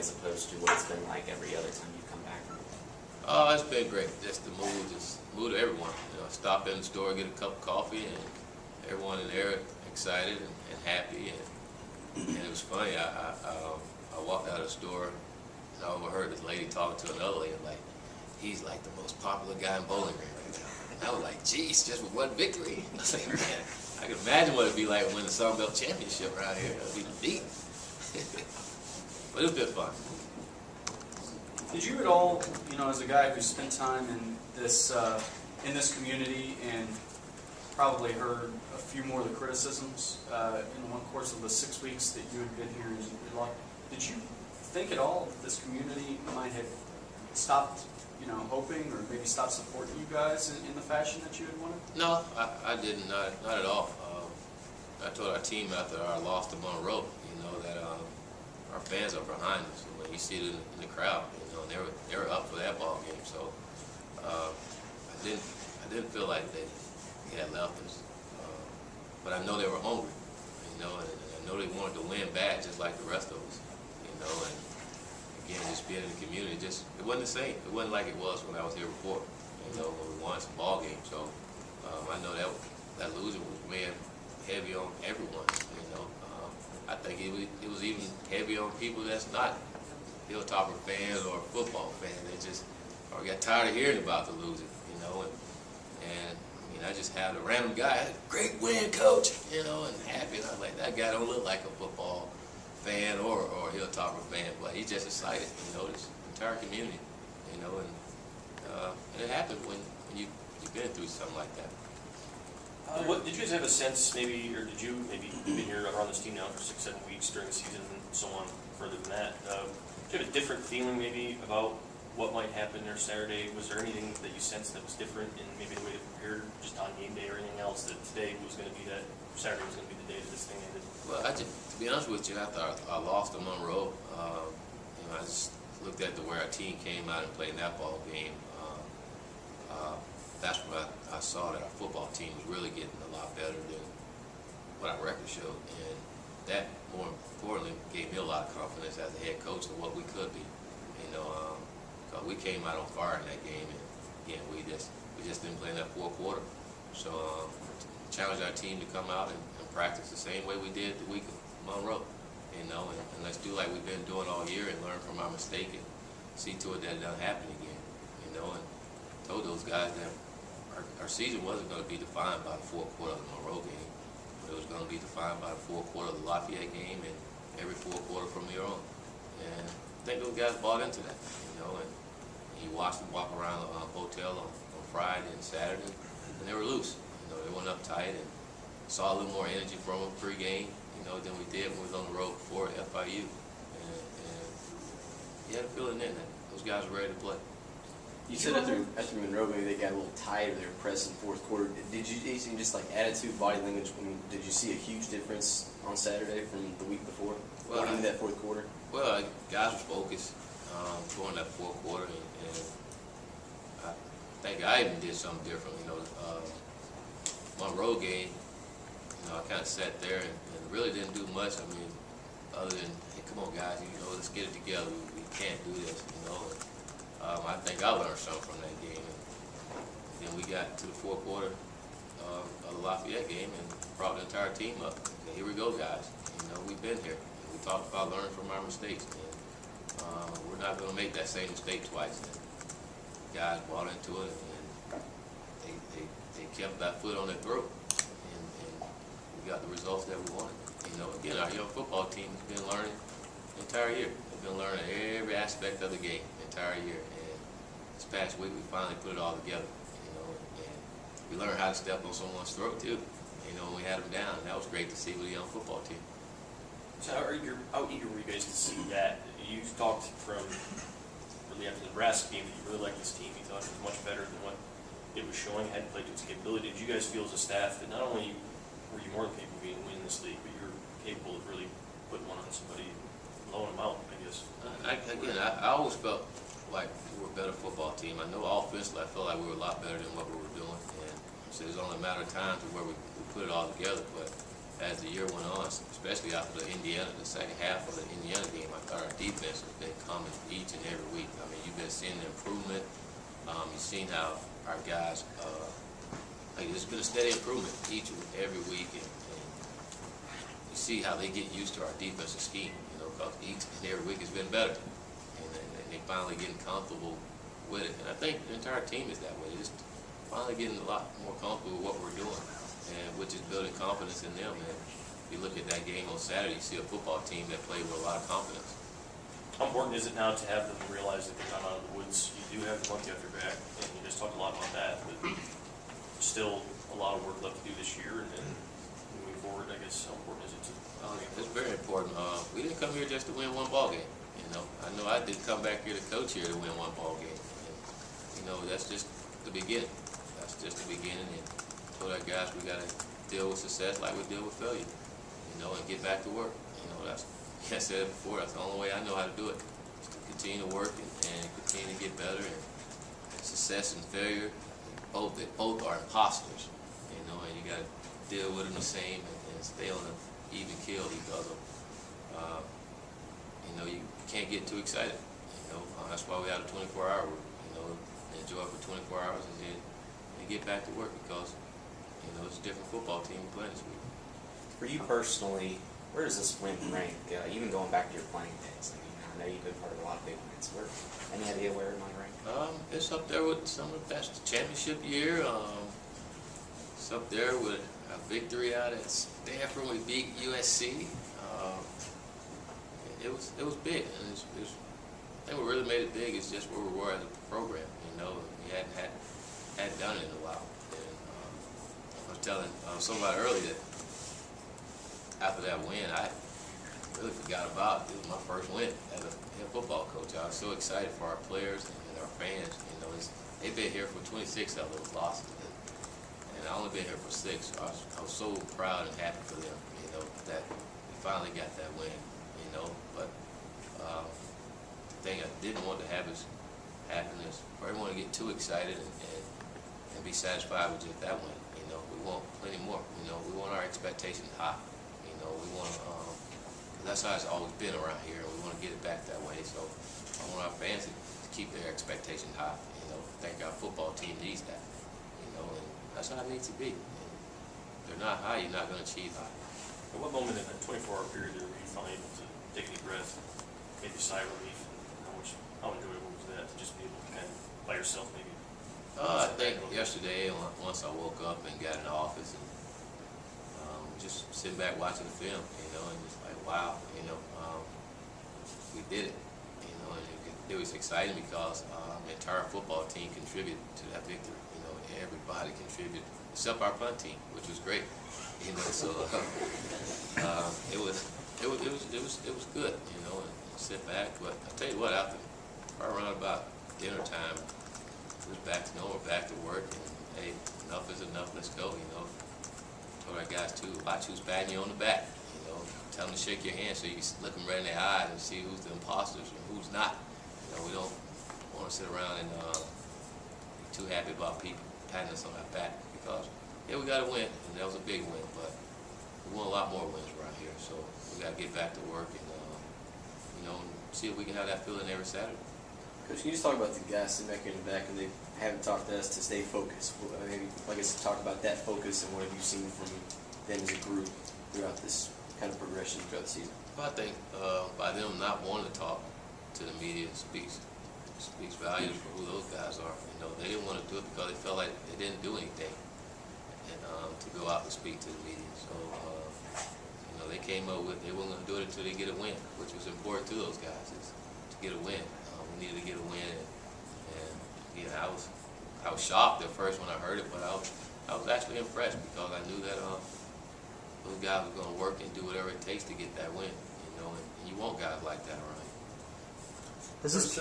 as opposed to what it's been like every other time you come back? Oh, it's been great. Just the mood of everyone. You know, stop in the store, get a cup of coffee, and everyone in there excited and happy. And it was funny. I walked out of the store and I overheard this lady talking to another lady like, "He's like the most popular guy in Bowling Green right now." And I was like, "Geez, just with one victory." I was like, "Man, I can imagine what it'd be like to win the Sun Belt Championship around here. It'd be deep." But it was good fun. Did you at all, you know, as a guy who spent time in this community and probably heard a few more of the criticisms in one course of the 6 weeks that you had been here as your life, did you think at all that this community might have stopped, you know, hoping or maybe stopped supporting you guys in the fashion that you had wanted? No, I didn't. Not at all. I told our team after our loss to Monroe, you know, that our fans are behind us. When you see it in the crowd, you know, and they were up for that ball game. So I didn't feel like they had left us, but I know they were hungry, you know, and I know they wanted to win bad, just like the rest of us, you know. And again, just being in the community, it wasn't the same. It wasn't like it was when I was here before, you know, when we won some ball games. So I know that losing was weighing heavy on everyone, you know. I think it was even heavy on people that's not Hilltopper fans or football fans. They just got tired of hearing about the losing, you know. And I mean, I just had a random guy, "Great win, coach," you know, and happy. And I was like, that guy don't look like a football fan or a Hilltopper fan, but he's just excited, you know, this entire community, you know. And it happened when you've been through something like that. What did you guys have a sense, maybe, or did you maybe you've been here around this team now for 6-7 weeks during the season and so on further than that? Did you have a different feeling maybe about what might happen there Saturday? Was there anything that you sensed that was different in maybe the way they prepared just on game day or anything else that today was going to be that Saturday was going to be the day that this thing ended? Well, to be honest with you, after I lost to Monroe, you know, I just looked at where our team came out and played that ball game. That's when I saw that our football team was really getting a lot better than what our record showed, and that, more importantly, gave me a lot of confidence as a head coach of what we could be. You know, because we came out on fire in that game, and again, we just didn't play in that fourth quarter. So challenged our team to come out and practice the same way we did the week of Monroe. You know, and let's do like we've been doing all year and learn from our mistake and see to it that it doesn't happen again. You know, and told those guys that our season wasn't going to be defined by the fourth quarter of the Monroe game, but it was going to be defined by the fourth quarter of the Lafayette game and every fourth quarter from here on. And I think those guys bought into that, you know, and you watched them walk around the hotel on Friday and Saturday, and they were loose. You know, they went uptight and saw a little more energy from them pre-game, you know, than we did when we was on the road before at FIU. And you had a feeling then that those guys were ready to play. You said after Monroe, maybe they got a little tired of their press in the fourth quarter. Did you see just like attitude, body language? I mean, did you see a huge difference on Saturday from the week before, going into that fourth quarter? Well, guys were focused during that fourth quarter, and I think I even did something different. You know, Monroe game, you know, I kind of sat there and really didn't do much. I mean, other than, hey, come on, guys, you know, let's get it together. We can't do this, you know. I think I learned something from that game. And then we got to the fourth quarter of the Lafayette game and brought the entire team up. And here we go, guys. You know, we've been here. And we talked about learning from our mistakes. And we're not going to make that same mistake twice. And guys bought into it, and they kept that foot on their throat. And we got the results that we wanted. You know, again, our young football team has been learning the entire year. They've been learning every aspect of the game the entire year. This past week, we finally put it all together, you know, and we learned how to step on someone's throat too, you know, when we had them down. And that was great to see with a young football team. So how eager were you guys to see that? You talked from really after the Nebraska game that you really liked this team. You thought it was much better than what it was showing, hadn't played to its capability. Did you guys feel as a staff that not only were you more than capable of winning this league, but you're capable of really putting one on somebody, blowing them out, I guess? I always felt like we were a better football team. I know offensively I felt like we were a lot better than what we were doing, and so it was only a matter of time to where we put it all together. But as the year went on, especially after the second half of the Indiana game, I thought our defense has been coming each and every week. I mean, you've been seeing the improvement. You've seen how our guys, like there's been a steady improvement each and every week, and you see how they get used to our defensive scheme. You know, because each and every week has been better, and they finally getting comfortable with it. And I think the entire team is that way. They're just finally getting a lot more comfortable with what we're doing, and which is building confidence in them. And if you look at that game on Saturday, you see a football team that played with a lot of confidence. How important is it now to have them realize that they come out of the woods? You do have the monkey off your back, and you just talked a lot about that, but still a lot of work left to do this year, and moving forward, I guess, how important is it to? It's very important. We didn't come here just to win one ball game. You know I didn't come back here to coach here to win one ball game. And, you know, that's just the beginning. That's just the beginning. And told our guys we got to deal with success like we deal with failure. You know, and get back to work. You know, that's. I said it before, that's the only way I know how to do it, is to continue to work and continue to get better. And success and failure, they both are imposters, you know, and you got to deal with them the same and stay on an even keel because of, you know, you can't get too excited. You know, that's why we have a 24-hour work, you know, enjoy it for 24 hours and then get back to work because, you know, it's a different football team playing this week. For you personally, where does this win rank, even going back to your playing days? I mean, I know you've been part of a lot of big wins. Any idea where it might rank? It's up there with some of the best championship year. It's up there with a victory out at Stanford when we beat USC. It was big. And I think what really made it big is just where we were as a program. You know, we hadn't done it in a while. And I was telling somebody earlier that after that win, I really forgot about it. It was my first win as a head football coach. I was so excited for our players and our fans. You know, they've been here for 26 of those losses, and I only been here for 6. So I was so proud and happy for them. You know, that we finally got that win. You know, but the thing I didn't want to happen is for everyone to get too excited and be satisfied with just that win. You know, we want plenty more. You know, we want our expectations high. We want to, that's how it's always been around here, and we want to get it back that way. So I want our fans to keep their expectations high. You know, I think our football team needs that. You know, and that's how it needs to be. And if they're not high, you're not going to achieve high. At what moment in that 24-hour period were you finally able to take a deep breath, maybe sigh of relief, and how enjoyable was that to just be able to kind of by yourself maybe? I think yesterday, once I woke up and got in the office and just sitting back watching the film, you know, and just like, wow, you know, we did it, you know, and it was exciting because the entire football team contributed to that victory. You know, everybody contributed except our punt team, which was great, you know. So it was good, you know, and sit back. But I tell you what, after around about dinner time, it was back to normal, back to work, and hey, enough is enough. Let's go, you know. Told our guys too, watch who's patting you on the back. You know, tell them to shake your hand so you can look them right in the eyes and see who's the imposters and who's not. You know, we don't want to sit around and be too happy about people patting us on our back because yeah, we got to win, and that was a big win, but we want a lot more wins around here. So we got to get back to work and you know, see if we can have that feeling every Saturday. Coach, can you just talk about the guys sitting back here in the back and they haven't talked to us to stay focused? Maybe, I guess, talk about that focus and what have you seen from them as a group throughout this kind of progression throughout the season? Well, I think by them not wanting to talk to the media speaks volumes for who those guys are. You know, they didn't want to do it because they felt like they didn't do anything, and to go out and speak to the media. So you know, they came up with they weren't going to do it until they get a win, which was important to those guys is to get a win. We needed to get a win, and yeah, I was shocked at first when I heard it, but I was actually impressed because I knew that those guys were going to work and do whatever it takes to get that win. You know, and you want guys like that around you. Is this